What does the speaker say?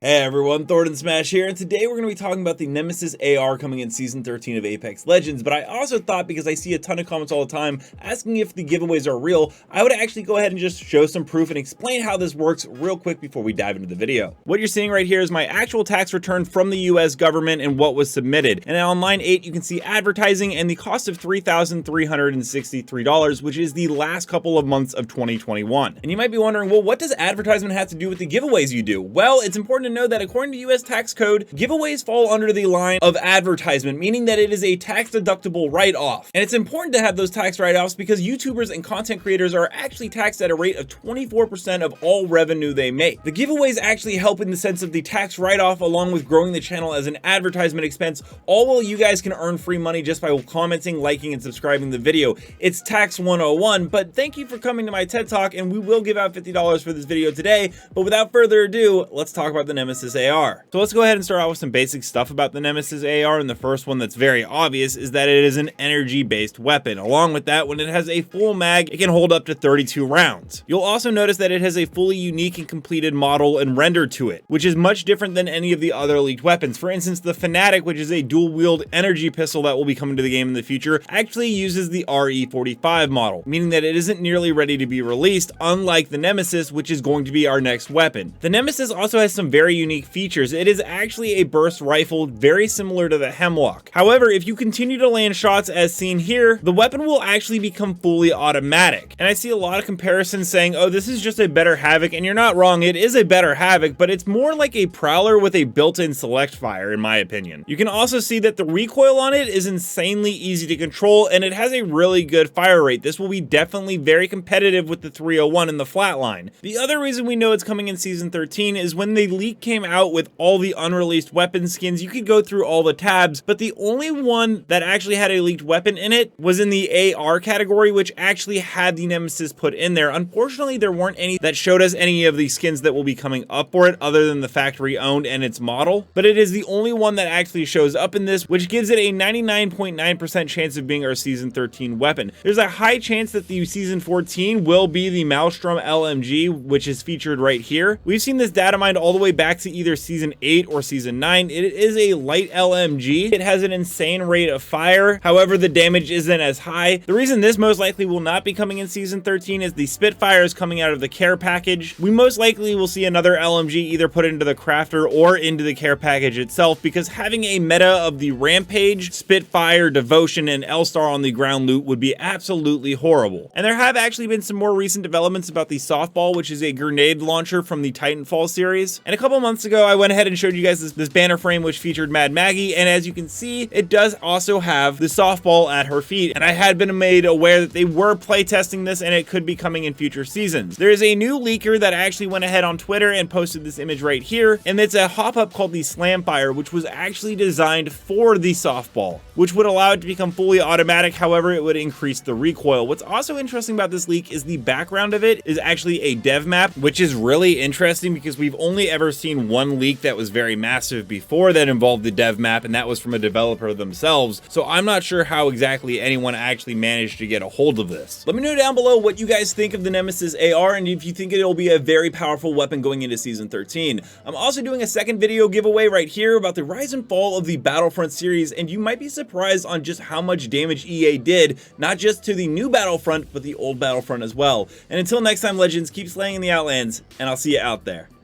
Hey everyone, Thordan Smash here, and today we're going to be talking about the Nemesis Ar coming in Season 13 of Apex Legends, but I also thought, because I see a ton of comments all the time asking if the giveaways are real, I would actually go ahead and just show some proof and explain how this works real quick before we dive into the video. What you're seeing right here is my actual tax return from the US government and what was submitted, and on line 8 you can see advertising and the cost of $3,363, which is the last couple of months of 2021. And you might be wondering, well, what does advertisement have to do with the giveaways you do? Well, it's important to know that according to US tax code, giveaways fall under the line of advertisement, meaning that it is a tax deductible write-off. And it's important to have those tax write-offs because YouTubers and content creators are actually taxed at a rate of 24% of all revenue they make. The giveaways actually help in the sense of the tax write-off, along with growing the channel as an advertisement expense, all while you guys can earn free money just by commenting, liking, and subscribing to the video. It's tax 101, but thank you for coming to my TED Talk, and we will give out $50 for this video today. But without further ado, let's talk about the Nemesis Ar. So let's go ahead and start out with some basic stuff about the Nemesis Ar, and the first one that's very obvious is that it is an energy-based weapon. Along with that, when it has a full mag, it can hold up to 32 rounds. You'll also notice that it has a fully unique and completed model and render to it, which is much different than any of the other leaked weapons. For instance, the Fnatic, which is a dual-wield energy pistol that will be coming to the game in the future, actually uses the RE45 model, meaning that it isn't nearly ready to be released, unlike the Nemesis, which is going to be our next weapon. The Nemesis also has some very unique features. It is actually a burst rifle, very similar to the Hemlock. However, if you continue to land shots as seen here, the weapon will actually become fully automatic. And I see a lot of comparisons saying, oh, this is just a better Havoc, and you're not wrong, it is a better Havoc, but it's more like a Prowler with a built-in select fire, in my opinion. You can also see that the recoil on it is insanely easy to control, and it has a really good fire rate. This will be definitely very competitive with the 301 and the Flatline. The other reason we know it's coming in Season 13 is when the leak came out with all the unreleased weapon skins, you could go through all the tabs, but the only one that actually had a leaked weapon in it was in the AR category, which actually had the Nemesis put in there. Unfortunately, there weren't any that showed us any of the skins that will be coming up for it other than the factory owned and its model, but it is the only one that actually shows up in this, which gives it a 99.9% chance of being our Season 13 weapon. There's a high chance that the Season 14 will be the Maelstrom Lmg, which is featured right here. We've seen this data mined all the way back to either Season 8 or Season 9. It is a light LMG. It has an insane rate of fire. However, the damage isn't as high. The reason this most likely will not be coming in Season 13 is the Spitfire is coming out of the care package. We most likely will see another LMG either put into the crafter or into the care package itself, because having a meta of the Rampage, Spitfire, Devotion, and L-Star on the ground loot would be absolutely horrible. And there have actually been some more recent developments about the Softball, which is a grenade launcher from the Titanfall series. And a couple months ago, I went ahead and showed you guys this banner frame which featured Mad Maggie, and as you can see, it does also have the softball at her feet, and I had been made aware that they were playtesting this and it could be coming in future seasons. There is a new leaker that actually went ahead on Twitter and posted this image right here, and it's a hop-up called the SlamFire, which was actually designed for the softball, which would allow it to become fully automatic. However, it would increase the recoil. What's also interesting about this leak is the background of it is actually a dev map, which is really interesting because we've only ever seen one leak that was very massive before that involved the dev map, and that was from a developer themselves. So I'm not sure how exactly anyone actually managed to get a hold of this. Let me know down below what you guys think of the Nemesis Ar and if you think it'll be a very powerful weapon going into Season 13. I'm also doing a second video giveaway right here about the rise and fall of the Battlefront series, and you might be surprised on just how much damage EA did, not just to the new Battlefront, but the old Battlefront as well. And until next time, Legends, keep slaying in the Outlands, and I'll see you out there.